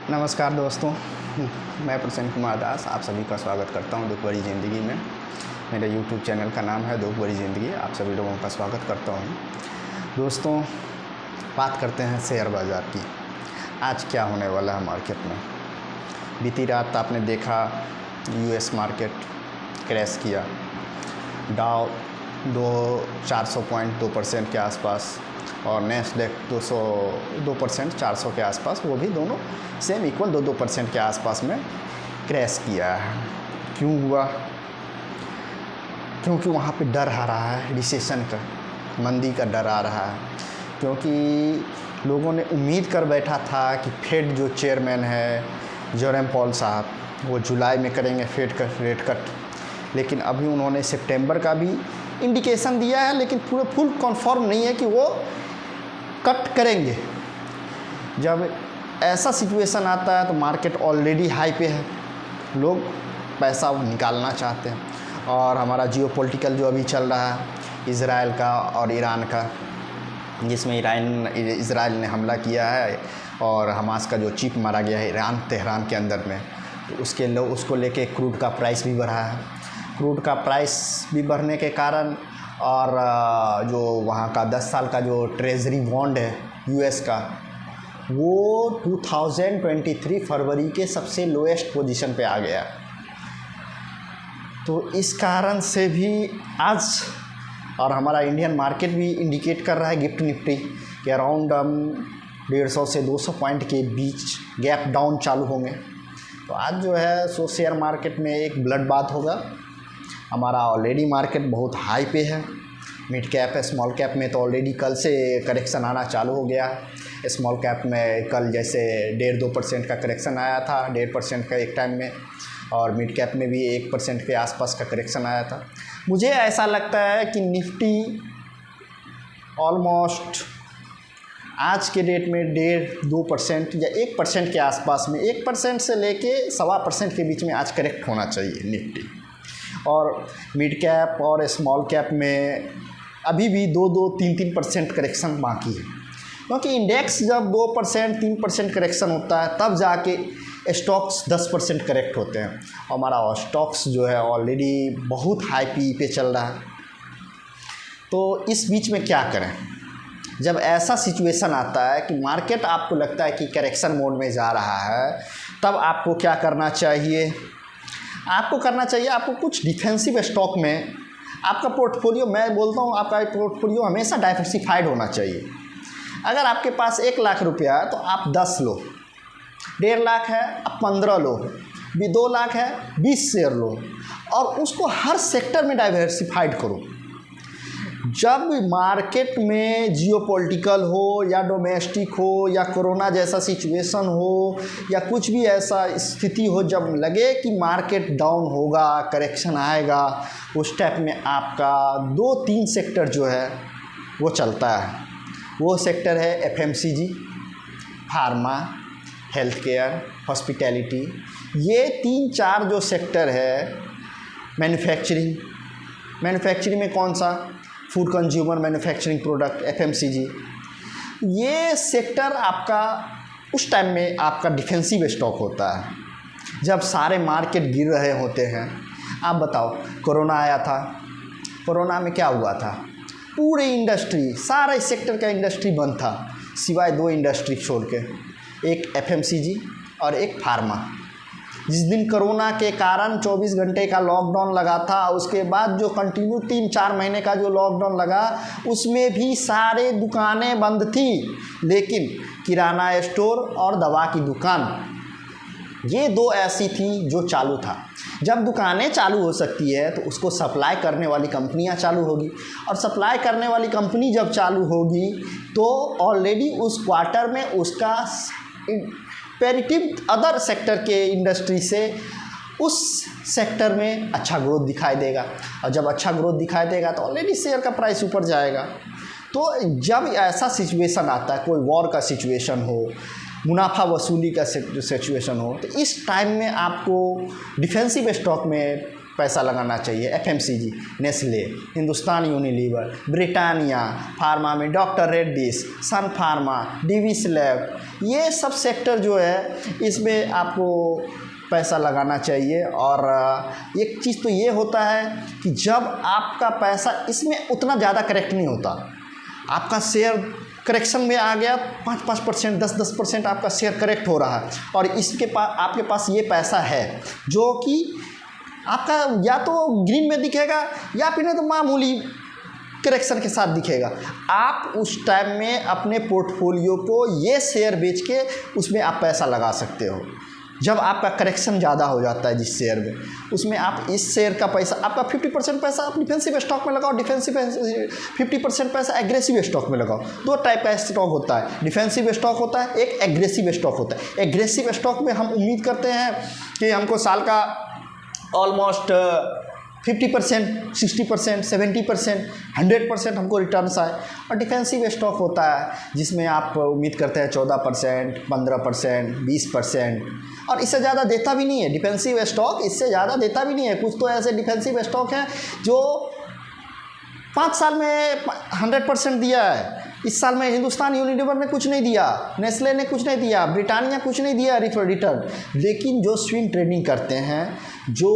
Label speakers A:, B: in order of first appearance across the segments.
A: नमस्कार दोस्तों, मैं प्रसन्न कुमार दास आप सभी का स्वागत करता हूं दुख भरी ज़िंदगी में। मेरे YouTube चैनल का नाम है दुख भरी ज़िंदगी। आप सभी लोगों का स्वागत करता हूं। दोस्तों, बात करते हैं शेयर बाज़ार की। आज क्या होने वाला है मार्केट में। बीती रात आपने देखा US मार्केट क्रैश किया। डाउ 400.2% के आसपास और नेस्डेक 2% 400 के आसपास, वो भी दोनों सेम इक्वल 2% के आसपास में क्रैश किया है। क्यों हुआ? क्योंकि वहाँ पे डर आ रहा है रिसेशन का, मंदी का डर आ रहा है। क्योंकि लोगों ने उम्मीद कर बैठा था कि फेड जो चेयरमैन है जेरोम पॉल साहब, वो जुलाई में करेंगे फेड का रेट कट, लेकिन अभी उन्होंने सितंबर का भी इंडिकेशन दिया है, लेकिन पूरा फुल कन्फर्म नहीं है कि वो कट करेंगे। जब ऐसा सिचुएशन आता है तो मार्केट ऑलरेडी हाई पे है, लोग पैसा निकालना चाहते हैं। और हमारा जियोपॉलिटिकल जो अभी चल रहा है इज़राइल का और ईरान का, जिसमें इज़राइल ने हमला किया है और हमास का जो चीफ मारा गया है ईरान तेहरान के अंदर में, तो उसको लेके क्रूड का प्राइस भी बढ़ा है। क्रूड का प्राइस भी बढ़ने के कारण और जो वहाँ का 10 साल का जो ट्रेजरी बॉन्ड है US का, वो 2023 फरवरी के सबसे लोएस्ट पोजीशन पे आ गया। तो इस कारण से भी आज और हमारा इंडियन मार्केट भी इंडिकेट कर रहा है गिफ्ट निफ्टी कि अराउंड 150 से 200 पॉइंट के बीच गैप डाउन चालू होंगे। तो आज जो है सो शेयर मार्केट में एक ब्लड बाथ होगा। हमारा ऑलरेडी मार्केट बहुत हाई पे है। मिड कैप है, स्मॉल कैप में तो ऑलरेडी कल से करेक्शन आना चालू हो गया। स्मॉल कैप में कल जैसे 1.5-2% का करेक्शन आया था, 1.5% का एक टाइम में, और मिड कैप में भी 1% के आसपास का करेक्शन आया था। मुझे ऐसा लगता है कि निफ्टी ऑलमोस्ट आज के डेट में 1.5-2% या 1% के आसपास में, 1% से लेके 1.25% के बीच में आज करेक्ट होना चाहिए निफ्टी। और मिड कैप और स्मॉल कैप में अभी भी 2-3% करेक्शन बाकी है। क्योंकि इंडेक्स जब 2%-3% करेक्शन होता है तब जाके स्टॉक्स 10% करेक्ट होते हैं। हमारा स्टॉक्स जो है ऑलरेडी बहुत हाई पी पे चल रहा है। तो इस बीच में क्या करें? जब ऐसा सिचुएशन आता है कि मार्केट आपको लगता है कि करेक्शन मोड में जा रहा है, तब आपको क्या करना चाहिए? आपको कुछ डिफेंसिव स्टॉक में आपका पोर्टफोलियो, मैं बोलता हूँ आपका पोर्टफोलियो हमेशा डाइवर्सिफाइड होना चाहिए। अगर आपके पास 1 लाख रुपया है तो आप 10 लो, 1.5 लाख है आप 15 लो, 2 लाख है 20 शेयर लो, और उसको हर सेक्टर में डाइवर्सिफाइड करो। जब मार्केट में जियोपॉलिटिकल हो या डोमेस्टिक हो या कोरोना जैसा सिचुएशन हो या कुछ भी ऐसा स्थिति हो, जब लगे कि मार्केट डाउन होगा, करेक्शन आएगा, उस टाइप में आपका 2-3 सेक्टर जो है वो चलता है। वो सेक्टर है FMCG, pharma, health care, hospitality. ये 3-4 जो सेक्टर है, मैन्युफैक्चरिंग में कौन सा? Food consumer manufacturing product, FMCG। ये सेक्टर आपका उस टाइम में आपका डिफेंसिव स्टॉक होता है जब सारे मार्केट गिर रहे होते हैं। आप बताओ, कोरोना आया था, कोरोना में क्या हुआ था? पूरी इंडस्ट्री, सारा इस सेक्टर का इंडस्ट्री बंद था, सिवाय 2 इंडस्ट्री छोड़ के, एक FMCG और एक फार्मा। जिस दिन कोरोना के कारण 24 घंटे का लॉकडाउन लगा था, उसके बाद जो कंटिन्यू 3-4 महीने का जो लॉकडाउन लगा, उसमें भी सारे दुकानें बंद थी, लेकिन किराना स्टोर और दवा की दुकान, ये 2 ऐसी थी जो चालू था। जब दुकानें चालू हो सकती है तो उसको सप्लाई करने वाली कंपनियां चालू होगी, और सप्लाई करने वाली कंपनी जब चालू होगी तो ऑलरेडी उस क्वार्टर में उसका पैरिटिव अदर सेक्टर के इंडस्ट्री से उस सेक्टर में अच्छा ग्रोथ दिखाई देगा, और जब अच्छा ग्रोथ दिखाई देगा तो ऑलरेडी शेयर का प्राइस ऊपर जाएगा। तो जब ऐसा सिचुएशन आता है, कोई वॉर का सिचुएशन हो, मुनाफा वसूली का सिचुएशन हो, तो इस टाइम में आपको डिफेंसिव स्टॉक में पैसा लगाना चाहिए। FMCG, Nestle, Hindustan Unilever, Britannia pharma में डॉक्टर रेड्डीज, सन फार्मा, डिविस लैब, ये सब सेक्टर जो है इसमें आपको पैसा लगाना चाहिए। और एक चीज़ तो ये होता है कि जब आपका पैसा इसमें उतना ज़्यादा करेक्ट नहीं होता, आपका शेयर करेक्शन में आ गया 5% 10% आपका शेयर करेक्ट हो रहा है और इसके पास आपके पास ये पैसा है जो कि आपका या तो ग्रीन में दिखेगा या फिर नहीं तो मामूली करेक्शन के साथ दिखेगा। आप उस टाइम में अपने पोर्टफोलियो को ये शेयर बेच के उसमें आप पैसा लगा सकते हो। जब आपका करेक्शन ज़्यादा हो जाता है जिस शेयर में, उसमें आप इस शेयर का पैसा, आपका 50% पैसा आप डिफेंसिव स्टॉक में लगाओ, 50% पैसा एग्रेसिव स्टॉक में लगाओ। दो टाइप का स्टॉक होता है, डिफेंसिव स्टॉक होता है, एक एग्रेसिव स्टॉक होता है। एग्रेसिव स्टॉक में हम उम्मीद करते हैं कि हमको साल का ऑलमोस्ट 50%, 60%, 70%, 100% हमको रिटर्न्स आए। और डिफेंसिव स्टॉक होता है जिसमें आप उम्मीद करते हैं 14%, 15%, 20%, और इससे ज़्यादा देता भी नहीं है। डिफेंसिव स्टॉक इससे ज़्यादा देता भी नहीं है। कुछ तो ऐसे डिफेंसिव स्टॉक हैं जो 5 साल में 100% दिया है। इस साल में हिंदुस्तान यूनिलीवर ने कुछ नहीं दिया, नेस्ले ने कुछ नहीं दिया, ब्रिटानिया कुछ नहीं दिया रिटर्न। लेकिन जो स्विंग ट्रेडिंग करते हैं, जो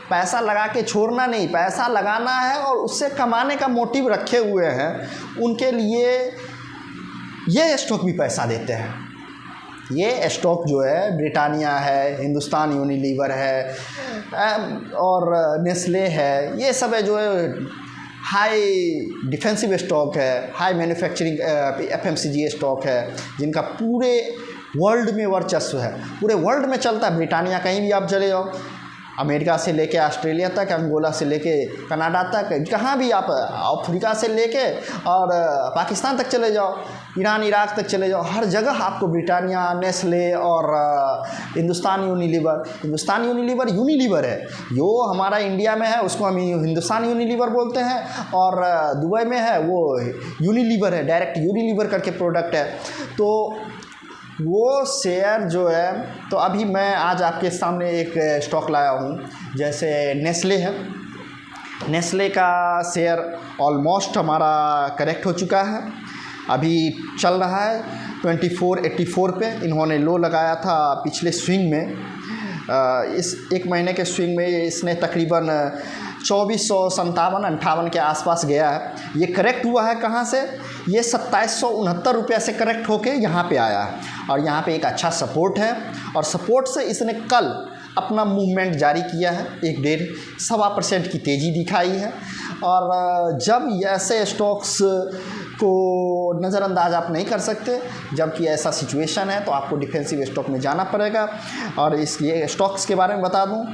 A: पैसा लगा के छोड़ना नहीं, पैसा लगाना है और उससे कमाने का मोटिव रखे हुए हैं, उनके लिए ये स्टॉक भी पैसा देते हैं। ये स्टॉक जो है ब्रिटानिया है, हिंदुस्तान यूनिलीवर है और नेस्ले है, ये सब है जो है हाई डिफेंसिव स्टॉक है, हाई मैन्युफैक्चरिंग एफएमसीजी स्टॉक है, जिनका पूरे वर्ल्ड में वर्चस्व है, पूरे वर्ल्ड में चलता है। ब्रिटानिया कहीं भी आप चले जाओ, अमेरिका से लेके ऑस्ट्रेलिया तक, अंगोला से लेके कनाडा तक, कहाँ भी आप, अफ्रीका से लेके और पाकिस्तान तक चले जाओ, ईरान इराक तक चले जाओ, हर जगह आपको ब्रिटानिया, नेस्ले और हिंदुस्तान यूनिलीवर यूनिलीवर है। जो हमारा इंडिया में है उसको हम हिंदुस्तान यूनिलीवर बोलते हैं और दुबई में है वो यूनिलीवर है, डायरेक्ट यूनिलीवर करके प्रोडक्ट है। तो वो शेयर जो है, तो अभी मैं आज आपके सामने एक स्टॉक लाया हूँ, जैसे नेस्ले है। नेस्ले का शेयर ऑलमोस्ट हमारा करेक्ट हो चुका है, अभी चल रहा है 2484 पे। इन्होंने लो लगाया था पिछले स्विंग में, इस एक महीने के स्विंग में इसने तकरीबन 2457-58 के आसपास गया है। ये करेक्ट हुआ है कहाँ से? ये 2769 रुपये से करेक्ट होके यहाँ पे आया है और यहाँ पे एक अच्छा सपोर्ट है और सपोर्ट से इसने कल अपना मूवमेंट जारी किया है, 1.5-1.25% की तेज़ी दिखाई है। और जब ऐसे स्टॉक्स को नज़रअंदाज आप नहीं कर सकते, जबकि ऐसा सिचुएशन है तो आपको डिफेंसिव स्टॉक में जाना पड़ेगा। और ये स्टॉक्स के बारे में बता दूं,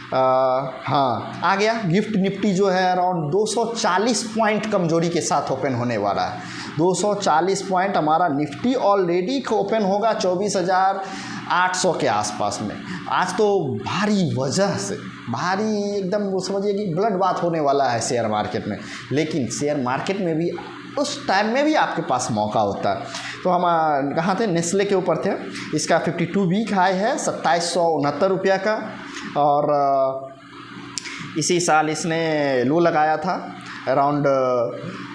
A: हाँ आ गया गिफ्ट निफ्टी जो है अराउंड 240 पॉइंट कमजोरी के साथ ओपन होने वाला है। 240 पॉइंट हमारा निफ्टी ऑलरेडी ओपन होगा 24,800 के आसपास में। आज तो भारी वजह से भारी एकदम वो समझिए कि ब्लड बात होने वाला है शेयर मार्केट में। लेकिन शेयर मार्केट में भी उस टाइम में भी आपके पास मौका होता है। तो हम कहाँ थे? नेस्ले के ऊपर थे। इसका 52 वीक हाई है 2769 रुपये का और इसी साल इसने लो लगाया था अराउंड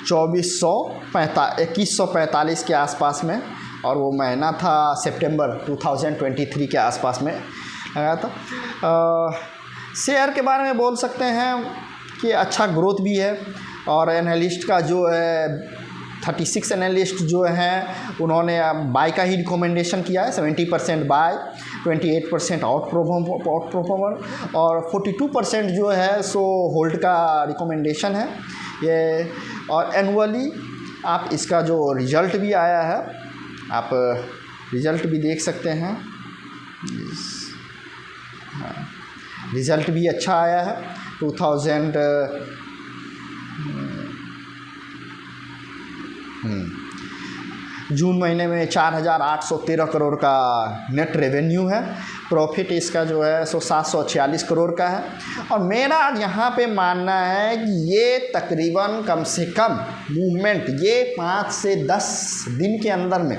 A: 2145 के आसपास में और वो महीना था सितंबर 2023 के आसपास में लगाया था। शेयर के बारे में बोल सकते हैं कि अच्छा ग्रोथ भी है और एनालिस्ट का जो है 36 एनालिस्ट जो हैं उन्होंने बाय का ही रिकमेंडेशन किया है। 70% बाय, 28% आउट परफॉर्मर और 42% जो है सो होल्ड का रिकमेंडेशन है ये। और एनुअली आप इसका जो रिज़ल्ट भी आया है, आप रिज़ल्ट भी देख सकते हैं। रिज़ल्ट भी अच्छा आया है। 2000 जून महीने में 4,813 करोड़ का नेट रेवेन्यू है। प्रॉफिट इसका जो है सो 746 करोड़ का है। और मेरा यहाँ पे मानना है कि ये तकरीबन कम से कम मूवमेंट ये 5 से 10 दिन के अंदर में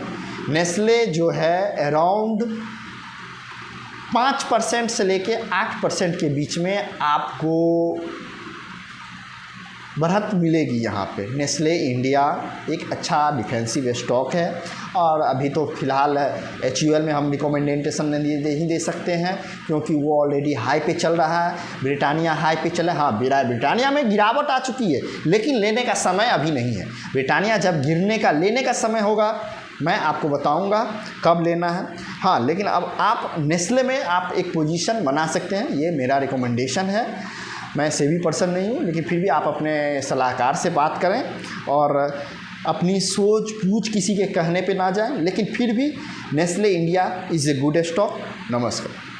A: नेस्ले जो है अराउंड 5% से लेके 8% के बीच में आपको बढ़त मिलेगी। यहाँ पे नेस्ले इंडिया एक अच्छा डिफेंसिव स्टॉक है और अभी तो फ़िलहाल HUL में हम रिकमेंडेशन नहीं दे सकते हैं क्योंकि वो ऑलरेडी हाई पे चल रहा है। ब्रिटानिया हाई पे चला है। हाँ, ब्रिटानिया में गिरावट आ चुकी है लेकिन लेने का समय अभी नहीं है। ब्रिटानिया जब लेने का समय होगा मैं आपको बताऊंगा कब लेना है। हाँ, लेकिन अब आप नेस्ले में आप एक पोजीशन बना सकते हैं, ये मेरा रिकमेंडेशन है। मैं सेबी पर्सन नहीं हूँ लेकिन फिर भी आप अपने सलाहकार से बात करें और अपनी सोच पूछ किसी के कहने पे ना जाएं, लेकिन फिर भी Nestle India is a good stock. नमस्कार।